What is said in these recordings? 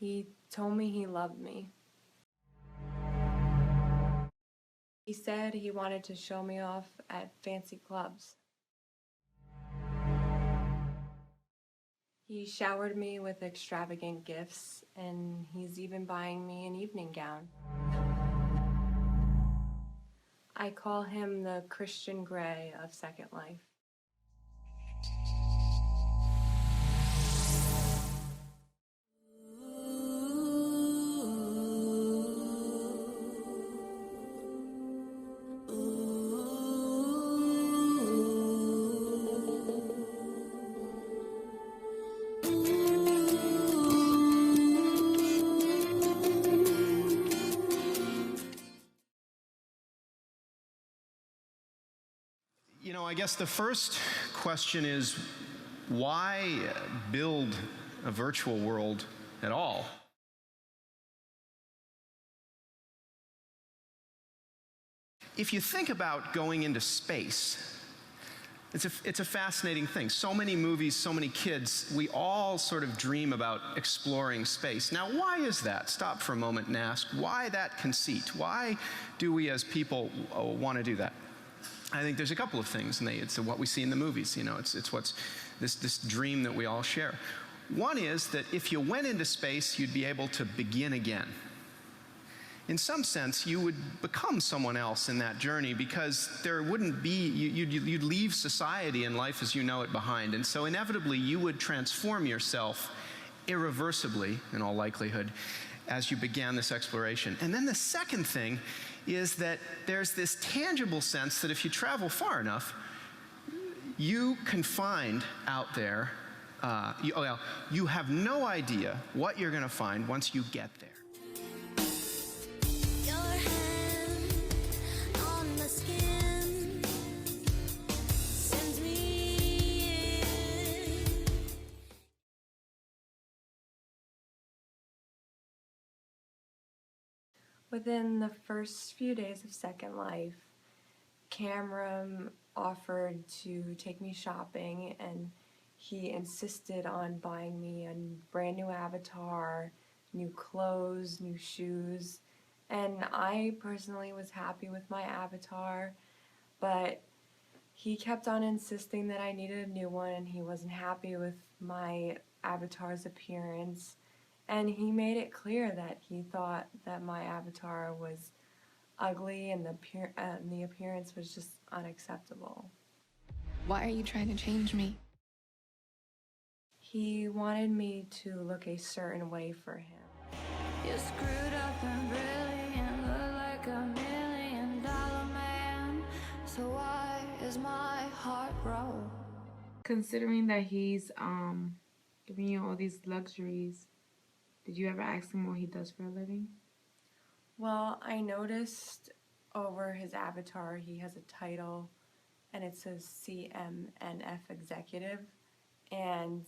He told me he loved me. He said he wanted to show me off at fancy clubs. He showered me with extravagant gifts, and he's even buying me an evening gown. I call him the Christian Grey of Second Life. You know, I guess the first question is, why build a virtual world at all? If you think about going into space, it's a fascinating thing. So many movies, so many kids, we all sort of dream about exploring space. Now, why is that? Stop for a moment and ask, why that conceit? Why do we as people want to do that? I think there's a couple of things, and it's what we see in the movies. You know, it's what's this dream that we all share. One is that if you went into space, you'd be able to begin again. In some sense, you would become someone else in that journey, because there wouldn't be, you'd leave society and life as you know it behind, and so inevitably you would transform yourself irreversibly, in all likelihood, as you began this exploration. And then the second thing is that there's this tangible sense that if you travel far enough, you can find out there, you have no idea what you're going to find once you get there. Within the first few days of Second Life, Cameron offered to take me shopping, and he insisted on buying me a brand new avatar, new clothes, new shoes, and I personally was happy with my avatar, but he kept on insisting that I needed a new one, and he wasn't happy with my avatar's appearance. And he made it clear that he thought that my avatar was ugly and the appearance was just unacceptable. Why are you trying to change me? He wanted me to look a certain way for him. You're screwed up and brilliant, look like $1 million man. So why is my heart broke? Considering that he's giving you all these luxuries, did you ever ask him what he does for a living? Well, I noticed over his avatar he has a title, and it says CMNF Executive, and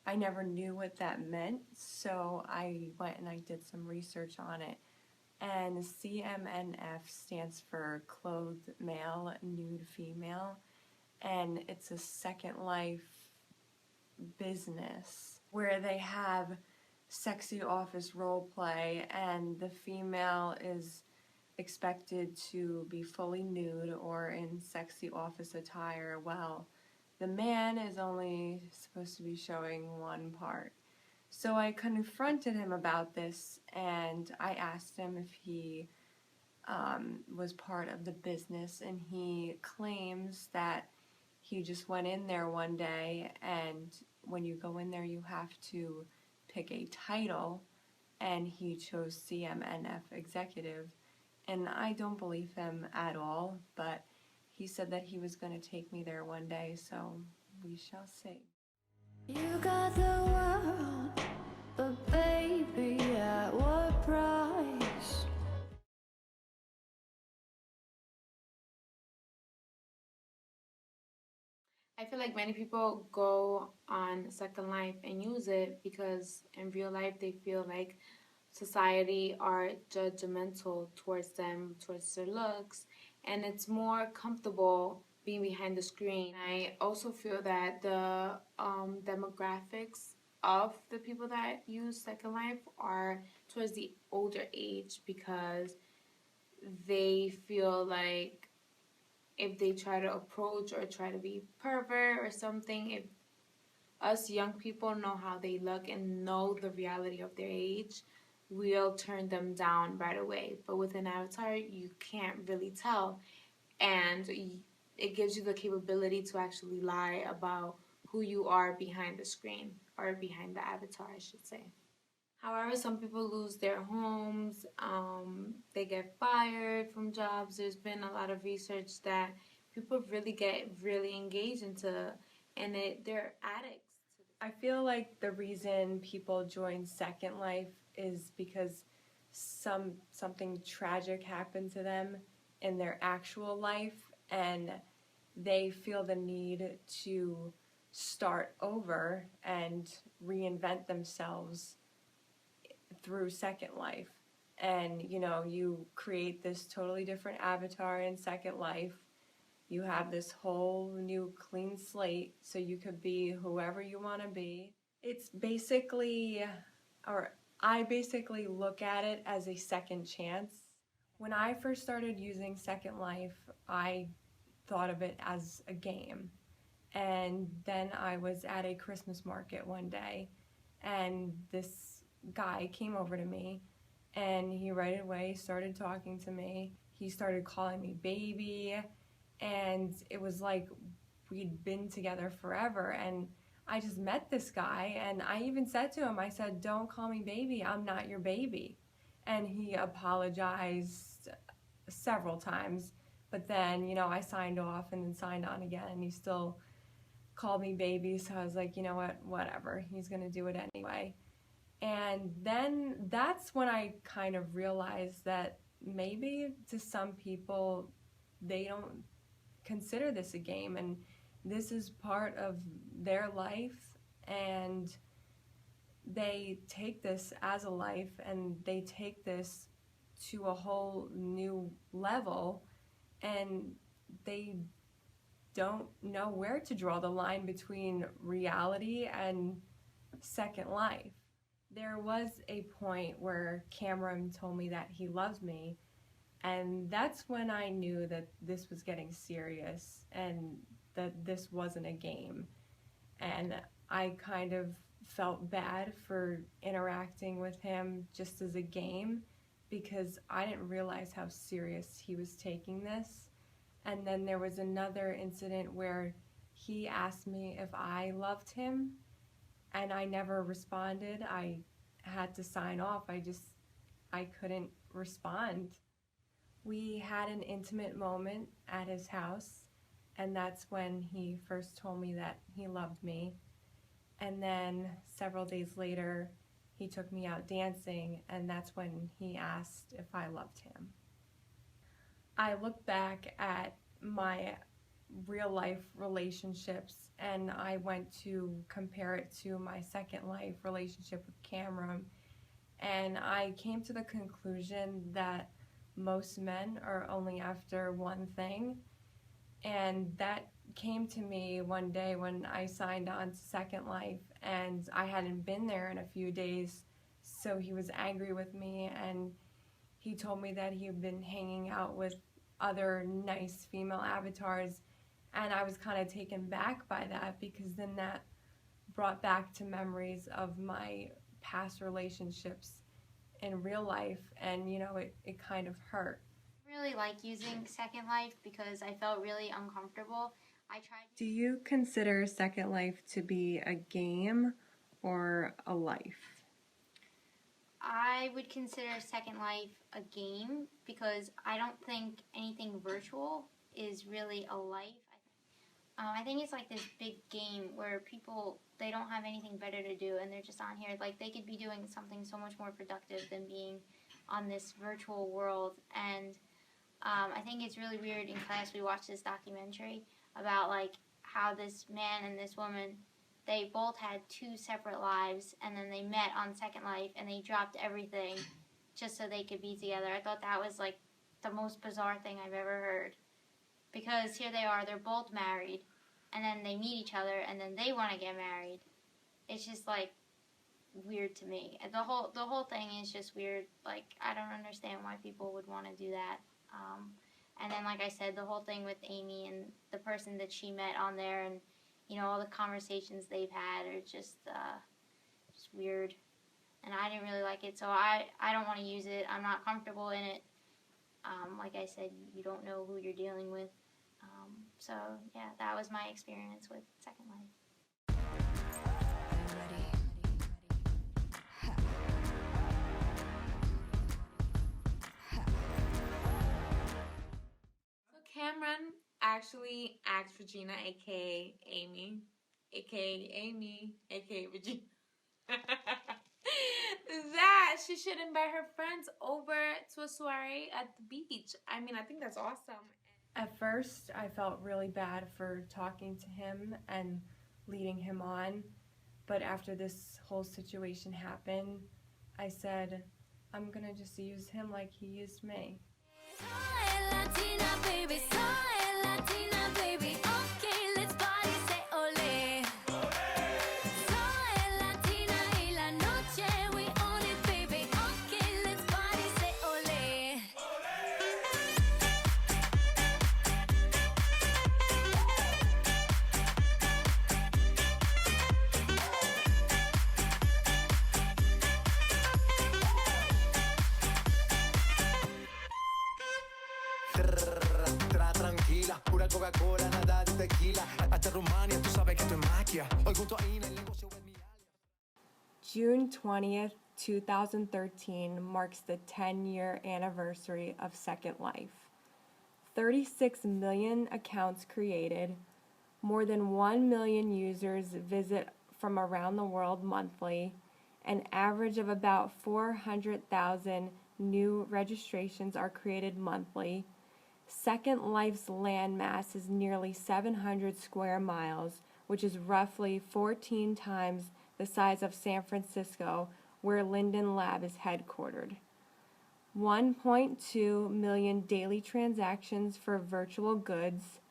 I never knew what that meant, so I went and I did some research on it. And CMNF stands for Clothed Male, Nude Female, and it's a Second Life business where they have sexy office role play, and the female is expected to be fully nude or in sexy office attire, while the man is only supposed to be showing one part. So I confronted him about this, and I asked him if he was part of the business, and he claims that he just went in there one day, and when you go in there you have to pick a title, and he chose CMNF Executive, and I don't believe him at all, but he said that he was going to take me there one day, so we shall see. You got the world, but baby, at what price? I feel like many people go on Second Life and use it because in real life they feel like society are judgmental towards them, towards their looks, and it's more comfortable being behind the screen. I also feel that the demographics of the people that use Second Life are towards the older age because they feel like if they try to approach or try to be pervert or something, if us young people know how they look and know the reality of their age, we'll turn them down right away. But with an avatar, you can't really tell. And it gives you the capability to actually lie about who you are behind the screen, or behind the avatar, I should say. However, some people lose their homes, they get fired from jobs. There's been a lot of research that people really get really engaged into, and they're addicts. I feel like the reason people join Second Life is because something tragic happened to them in their actual life, and they feel the need to start over and reinvent themselves through Second Life. And you create this totally different avatar in Second Life. You have this whole new clean slate, so you could be whoever you want to be. It's basically, or I basically look at it as a second chance. When I first started using Second Life, I thought of it as a game. And then I was at a Christmas market one day, and this guy came over to me, and he right away started talking to me. He started calling me baby, and it was like we'd been together forever. And I just met this guy, and I even said to him, I said, "Don't call me baby, I'm not your baby." And he apologized several times, but then, I signed off and then signed on again, and he still called me baby, so I was like, you know what, whatever, he's gonna do it anyway. And then that's when I kind of realized that maybe to some people, they don't consider this a game, and this is part of their life, and they take this as a life, and they take this to a whole new level, and they don't know where to draw the line between reality and Second Life. There was a point where Cameron told me that he loved me, and that's when I knew that this was getting serious and that this wasn't a game. And I kind of felt bad for interacting with him just as a game, because I didn't realize how serious he was taking this. And then there was another incident where he asked me if I loved him, and I never responded. I had to sign off. I couldn't respond. We had an intimate moment at his house, and that's when he first told me that he loved me. And then several days later, he took me out dancing, and that's when he asked if I loved him. I look back at my real life relationships, and I went to compare it to my Second Life relationship with Cameron, and I came to the conclusion that most men are only after one thing. And that came to me one day when I signed on to Second Life, and I hadn't been there in a few days, so he was angry with me, and he told me that he had been hanging out with other nice female avatars, and I was kind of taken back by that, because then that brought back to memories of my past relationships in real life, and it kind of hurt. Really like using Second Life because I felt really uncomfortable. Do you consider Second Life to be a game or a life? I would consider Second Life a game because I don't think anything virtual is really a life. I think it's like this big game where people, they don't have anything better to do and they're just on here. Like, they could be doing something so much more productive than being on this virtual world. And I think it's really weird. In class, we watched this documentary about like how this man and this woman, they both had two separate lives, and then they met on Second Life, and they dropped everything just so they could be together. I thought that was like the most bizarre thing I've ever heard, because here they are, they're both married, and then they meet each other, and then they want to get married. It's just like, weird to me. And the whole thing is just weird. Like, I don't understand why people would want to do that. And then, like I said, the whole thing with Amy and the person that she met on there, and all the conversations they've had are just weird. And I didn't really like it, so I don't want to use it. I'm not comfortable in it. Like I said, you don't know who you're dealing with. So yeah, that was my experience with Second Life. So Cameron actually asked Regina, aka Amy, aka Regina, that she should invite her friends over to a soiree at the beach. I mean, I think that's awesome. At first, I felt really bad for talking to him and leading him on, but after this whole situation happened, I said, I'm gonna just use him like he used me. Soy Latina, baby, soy Latina, baby. Okay, let's party, say ole. Soy Latina y la noche we own it, baby. Okay, let's party, say ole. Tra tranquila, pura Coca-Cola, nada de tequila. Hasta Rumania, tú sabes que esto es magia. Hoy junto a Ina, el negocio es mi alias. June 20th, 2013 marks the 10-year anniversary of Second Life. 36 million accounts created, more than 1 million users visit from around the world monthly, an average of about 400,000 new registrations are created monthly. Second Life's landmass is nearly 700 square miles, which is roughly 14 times the size of San Francisco, where Linden Lab is headquartered. 1.2 million daily transactions for virtual goods.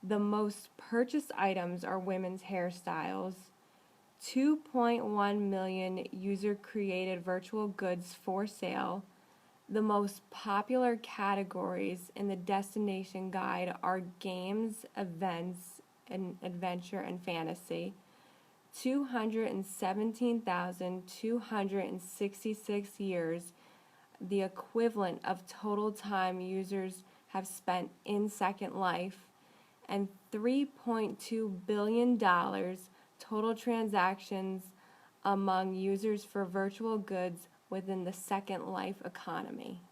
The most purchased items are women's hairstyles. 2.1 million user-created virtual goods for sale. The most popular categories in the destination guide are games, events, and adventure and fantasy. 217,266 years, the equivalent of total time users have spent in Second Life, and $3.2 billion total transactions among users for virtual goods within the Second Life economy.